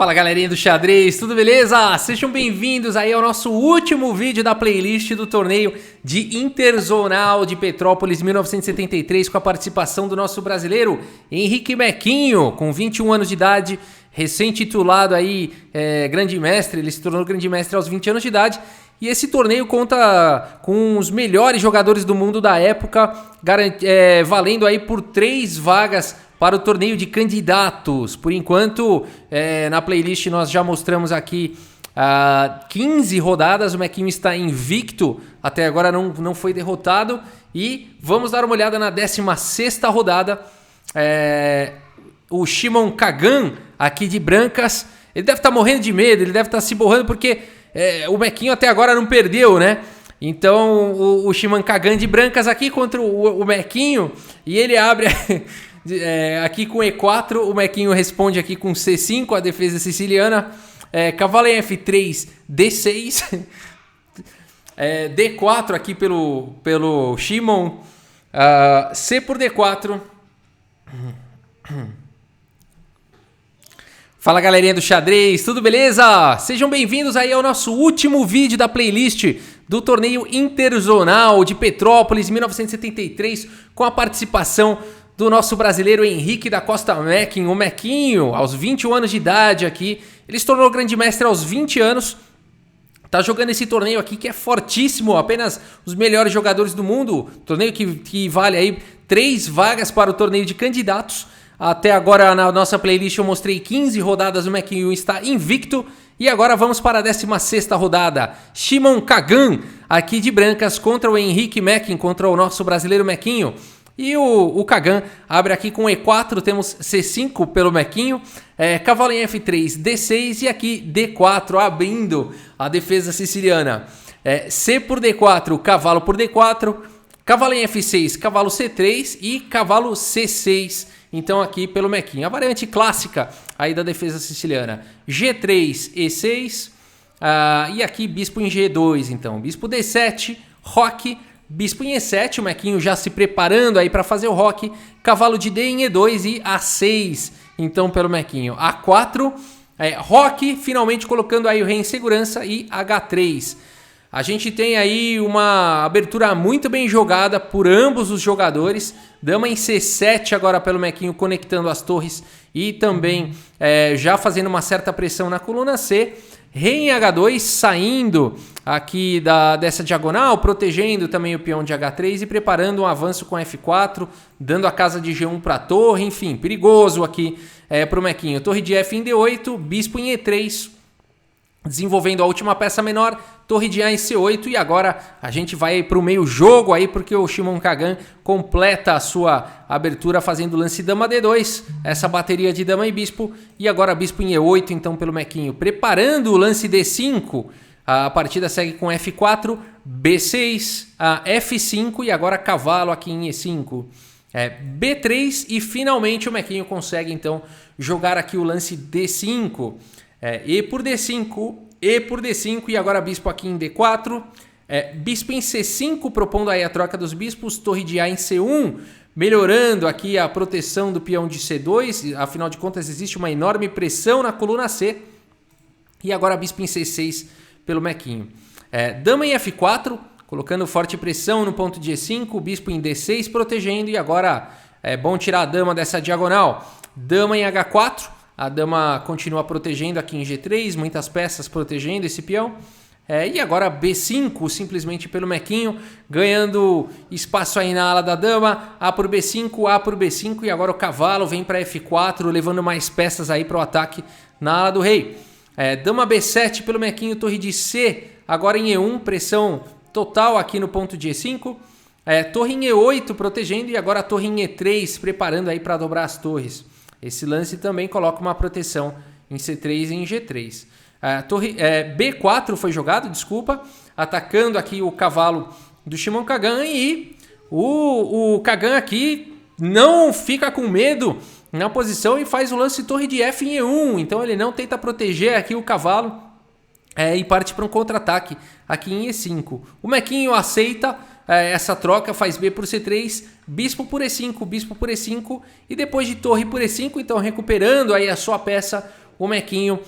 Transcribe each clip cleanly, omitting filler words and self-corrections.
Fala galerinha do xadrez, tudo beleza? Sejam bem-vindos aí ao nosso último vídeo da playlist do torneio de Interzonal de Petrópolis 1973 com a participação do nosso brasileiro Henrique Mequinho, com 21 anos de idade, recém-titulado aí grande mestre. Ele se tornou grande mestre aos 20 anos de idade. E esse torneio conta com os melhores jogadores do mundo da época, valendo aí por 3 vagas para o torneio de candidatos. Por enquanto, na playlist nós já mostramos aqui 15 rodadas. O Mequinho está invicto, até agora não foi derrotado. E vamos dar uma olhada na 16ª rodada. O Shimon Kagan, aqui de brancas, ele deve estar morrendo de medo, ele deve estar se borrando porque o Mequinho até agora não perdeu, né? Então o Shimon Kagan de brancas aqui contra o Mequinho, e ele abre aqui com E4, o Mequinho responde aqui com C5, a defesa siciliana, cavalo em F3, D6, D4 aqui pelo Shimon, C por D4. Fala galerinha do xadrez, tudo beleza? Sejam bem-vindos aí ao nosso último vídeo da playlist do torneio Interzonal de Petrópolis 1973 com a participação do nosso brasileiro Henrique da Costa Mequin, o Mequinho, aos 21 anos de idade aqui. Ele se tornou grande mestre aos 20 anos, tá jogando esse torneio aqui que é fortíssimo, apenas os melhores jogadores do mundo, torneio que vale aí 3 vagas para o torneio de candidatos. Até agora na nossa playlist eu mostrei 15 rodadas, o Mequinho está invicto. E agora vamos para a 16ª rodada. Shimon Kagan, aqui de brancas, contra o Henrique Mequin, contra o nosso brasileiro Mequinho. E o Kagan abre aqui com E4, temos C5 pelo Mequinho, cavalo em F3, D6 e aqui D4, abrindo a defesa siciliana. C por D4, cavalo por D4, cavalo em F6, cavalo C3 e cavalo C6. Então aqui pelo Mequinho, a variante clássica aí da defesa siciliana. G3, E6, e aqui bispo em G2, então. Bispo D7, roque, bispo em E7, o Mequinho já se preparando aí para fazer o roque. Cavalo de D em E2 e A6, então pelo Mequinho. A4, roque, finalmente colocando aí o rei em segurança e H3. A gente tem aí uma abertura muito bem jogada por ambos os jogadores. Dama em C7 agora pelo Mequinho, conectando as torres e também já fazendo uma certa pressão na coluna C. Rei em H2 saindo aqui dessa diagonal, protegendo também o peão de H3 e preparando um avanço com F4, dando a casa de G1 para a torre. Enfim, perigoso aqui para o Mequinho. Torre de F em D8, bispo em E3, desenvolvendo a última peça menor, torre de A em C8, e agora a gente vai para o meio jogo aí, porque o Shimon Kagan completa a sua abertura fazendo lance dama D2, essa bateria de dama e bispo, e agora bispo em E8, então pelo Mequinho, preparando o lance D5, a partida segue com F4, B6, F5 e agora cavalo aqui em E5. B3 e finalmente o Mequinho consegue então jogar aqui o lance D5, E por D5, E por D5 e agora bispo aqui em D4, bispo em C5, propondo aí a troca dos bispos, torre de A em C1, melhorando aqui a proteção do peão de C2, afinal de contas existe uma enorme pressão na coluna C, e agora bispo em C6 pelo Mequinho. Dama em F4, colocando forte pressão no ponto de E5, bispo em D6, protegendo, e agora é bom tirar a dama dessa diagonal. Dama em H4, a dama continua protegendo aqui em G3, muitas peças protegendo esse peão. E agora B5, simplesmente pelo Mequinho, ganhando espaço aí na ala da dama. A por B5, A por B5 e agora o cavalo vem para F4, levando mais peças aí para o ataque na ala do rei. Dama B7 pelo Mequinho, torre de C, agora em E1, pressão total aqui no ponto de E5. Torre em E8 protegendo e agora a torre em E3, preparando aí para dobrar as torres. Esse lance também coloca uma proteção em C3 e em G3. B4 foi jogado, atacando aqui o cavalo do Shimon Kagan, e o Kagan aqui não fica com medo na posição e faz o lance torre de F em E1. Então ele não tenta proteger aqui o cavalo e parte para um contra-ataque aqui em E5. O Mequinho aceita essa troca, faz B por C3, bispo por E5, bispo por E5 e depois de torre por E5, então recuperando aí a sua peça, o Mequinho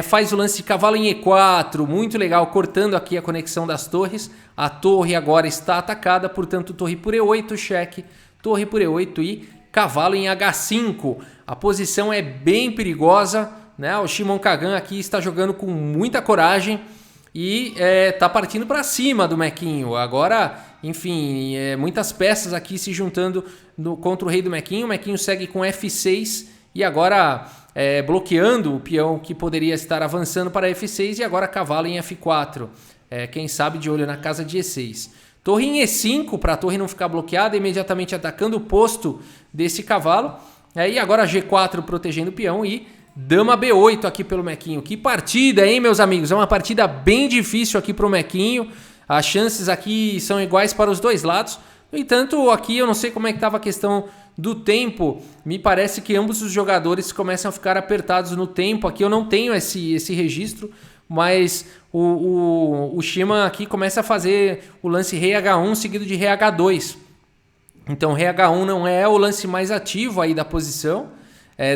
faz o lance de cavalo em E4, muito legal, cortando aqui a conexão das torres. A torre agora está atacada, portanto torre por E8, cheque, torre por E8 e cavalo em H5. A posição é bem perigosa, né? O Shimon Kagan aqui está jogando com muita coragem e está partindo para cima do Mequinho. Agora, enfim, muitas peças aqui se juntando contra o rei do Mequinho. O Mequinho segue com F6 e agora bloqueando o peão que poderia estar avançando para F6 e agora cavalo em F4. Quem sabe de olho na casa de E6. Torre em E5 para a torre não ficar bloqueada, imediatamente atacando o posto desse cavalo. E agora G4 protegendo o peão e dama B8 aqui pelo Mequinho. Que partida, hein, meus amigos? É uma partida bem difícil aqui para o Mequinho. As chances aqui são iguais para os dois lados. No entanto, aqui eu não sei como é que estava a questão do tempo. Me parece que ambos os jogadores começam a ficar apertados no tempo. Aqui eu não tenho esse registro, mas o Shima aqui começa a fazer o lance rei H1 seguido de rei H2. Então rei H1 não é o lance mais ativo aí da posição.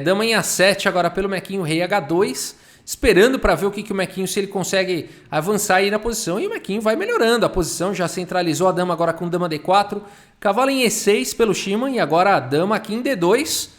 Dama em A7 agora pelo Mequinho, rei H2, esperando para ver o que o Mequinho, se ele consegue avançar aí na posição. E o Mequinho vai melhorando a posição, já centralizou a dama agora com dama D4, cavalo em E6 pelo Shima e agora a dama aqui em D2.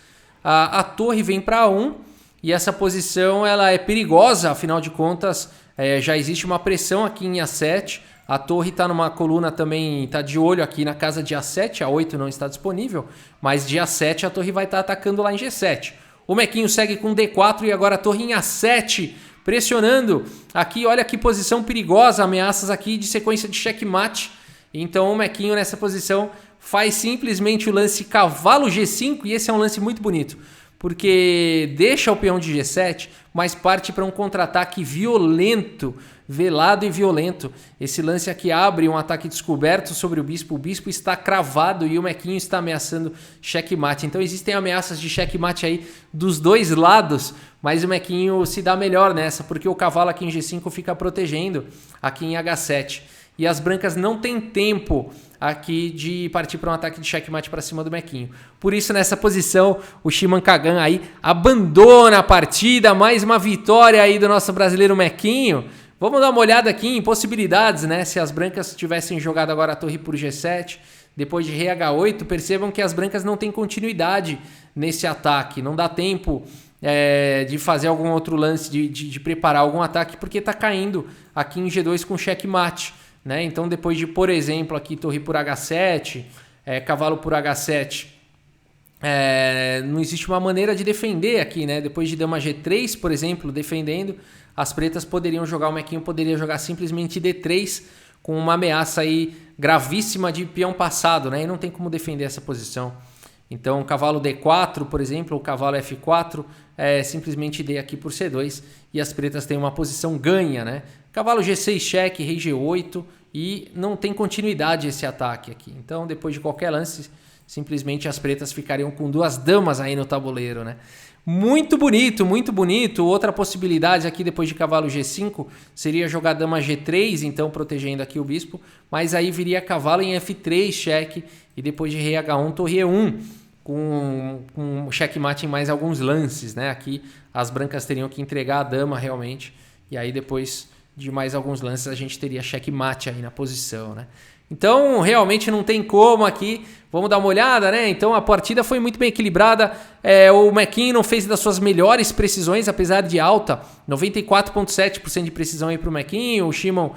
A torre vem para A1 e essa posição ela é perigosa, afinal de contas já existe uma pressão aqui em A7. A torre está numa coluna também, está de olho aqui na casa de A7, A8 não está disponível, mas de A7 a torre vai estar atacando lá em G7. O Mequinho segue com D4 e agora a torre em A7, pressionando aqui, olha que posição perigosa, ameaças aqui de sequência de checkmate. Então o Mequinho nessa posição faz simplesmente o lance cavalo G5 e esse é um lance muito bonito, porque deixa o peão de G7, mas parte para um contra-ataque violento, velado e violento. Esse lance aqui abre um ataque descoberto sobre o bispo está cravado e o Mequinho está ameaçando checkmate. Então existem ameaças de checkmate aí dos dois lados, mas o Mequinho se dá melhor nessa, porque o cavalo aqui em G5 fica protegendo aqui em H7. E as brancas não têm tempo aqui de partir para um ataque de checkmate para cima do Mequinho. Por isso, nessa posição, o Shimon Kagan aí abandona a partida. Mais uma vitória aí do nosso brasileiro Mequinho. Vamos dar uma olhada aqui em possibilidades, né? Se as brancas tivessem jogado agora a torre por G7, depois de rei H8, percebam que as brancas não têm continuidade nesse ataque. Não dá tempo de fazer algum outro lance, de preparar algum ataque, porque está caindo aqui em G2 com checkmate. Né? Então depois de, por exemplo, aqui torre por H7, cavalo por H7, não existe uma maneira de defender aqui, né? Depois de dama G3, por exemplo, defendendo, as pretas poderiam jogar, o Mequinho poderia jogar simplesmente D3 com uma ameaça aí gravíssima de peão passado, né? E não tem como defender essa posição. Então cavalo D4, por exemplo, ou cavalo F4, simplesmente D aqui por C2 e as pretas têm uma posição ganha, né? Cavalo G6 cheque, rei G8 e não tem continuidade esse ataque aqui. Então depois de qualquer lance, simplesmente as pretas ficariam com duas damas aí no tabuleiro, né? Muito bonito, muito bonito. Outra possibilidade aqui depois de cavalo G5 seria jogar dama G3, então protegendo aqui o bispo, mas aí viria cavalo em F3 cheque e depois de rei H1 torre E1 com checkmate em mais alguns lances, né? Aqui as brancas teriam que entregar a dama realmente e aí depois de mais alguns lances a gente teria checkmate aí na posição, né? Então realmente não tem como aqui. Vamos dar uma olhada, né? Então a partida foi muito bem equilibrada. O Mequinho não fez das suas melhores precisões, apesar de alta, 94,7% de precisão aí para o Mequinho. O Shimon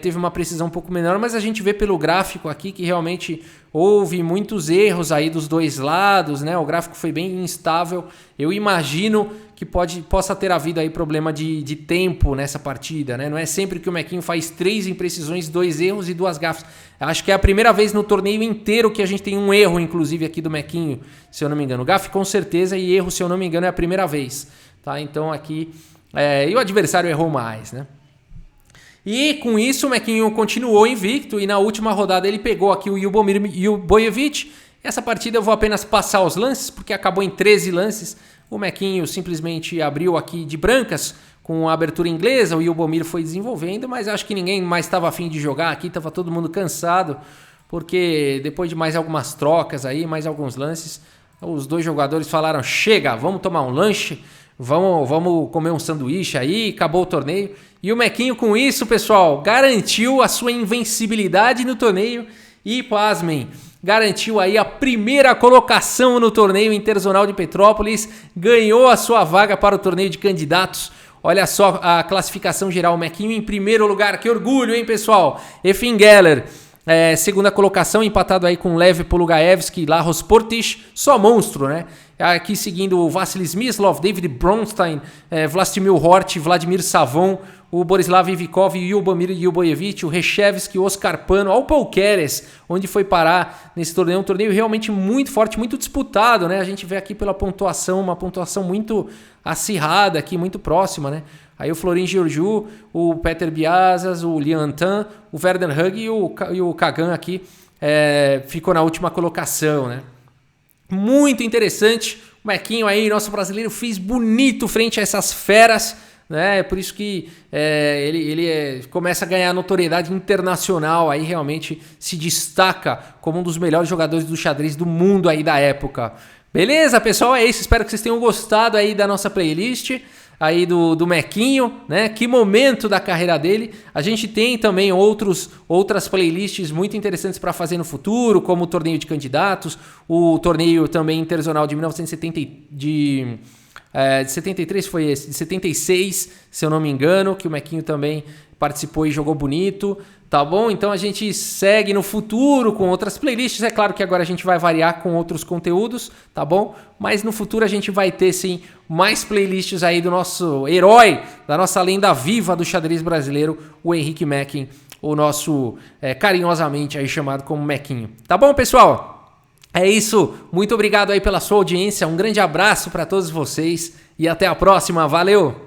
teve uma precisão um pouco menor, mas a gente vê pelo gráfico aqui que realmente houve muitos erros aí dos dois lados, né? O gráfico foi bem instável. Eu imagino que possa ter havido aí problema de tempo nessa partida, né? Não é sempre que o Mequinho faz 3 imprecisões, 2 erros e 2 gafes. Acho que é a primeira vez no torneio inteiro que a gente tem um erro, inclusive, aqui do Mequinho, se eu não me engano. Gafe com certeza e erro, se eu não me engano, é a primeira vez. Tá? Então aqui... e o adversário errou mais, né? E com isso o Mequinho continuou invicto e na última rodada ele pegou aqui o Ljubomir Jubojevic. Essa partida eu vou apenas passar os lances, porque acabou em 13 lances. O Mequinho simplesmente abriu aqui de brancas com a abertura inglesa, o Ljubomir foi desenvolvendo, mas acho que ninguém mais estava afim de jogar aqui, estava todo mundo cansado, porque depois de mais algumas trocas aí, mais alguns lances, os dois jogadores falaram, chega, vamos tomar um lanche, vamos comer um sanduíche aí, acabou o torneio. E o Mequinho com isso, pessoal, garantiu a sua invencibilidade no torneio e, pasmem, garantiu aí a primeira colocação no torneio interzonal de Petrópolis, ganhou a sua vaga para o torneio de candidatos. Olha só a classificação geral, o Mequinho em primeiro lugar, que orgulho, hein, pessoal? Efim Geller, segunda colocação, empatado aí com Lev Polugaevski, Larros Portish, só monstro, né? Aqui seguindo o Vassili Smyslov, David Bronstein, Vlastimir Hort, Vladimir Savon, o Borislav Ivikov, o Yubomir Yuboyevich, o Reshevsky, o Oscar Pano, o Paul Keres, onde foi parar nesse torneio. Um torneio realmente muito forte, muito disputado, né? A gente vê aqui pela pontuação, uma pontuação muito acirrada aqui, muito próxima, né? Aí o Florin Georgiou, o Peter Biazas, o Lian Tan, o Werder Hug e o Kagan aqui ficou na última colocação, né? Muito interessante. O Mequinho aí, nosso brasileiro, fez bonito frente a essas feras, né? É por isso que ele começa a ganhar notoriedade internacional, aí realmente se destaca como um dos melhores jogadores do xadrez do mundo aí da época. Beleza, pessoal? É isso. Espero que vocês tenham gostado aí da nossa playlist aí do Mequinho, né? Que momento da carreira dele. A gente tem também outras playlists muito interessantes para fazer no futuro, como o torneio de candidatos, o torneio também interzonal de 1970 de 73 foi esse, de 76, se eu não me engano, que o Mequinho também participou e jogou bonito, tá bom? Então a gente segue no futuro com outras playlists, é claro que agora a gente vai variar com outros conteúdos, tá bom? Mas no futuro a gente vai ter sim mais playlists aí do nosso herói, da nossa lenda viva do xadrez brasileiro, o Henrique Mequin, o nosso carinhosamente aí chamado como Mequinho. Tá bom, pessoal? É isso, muito obrigado aí pela sua audiência, um grande abraço para todos vocês e até a próxima, valeu!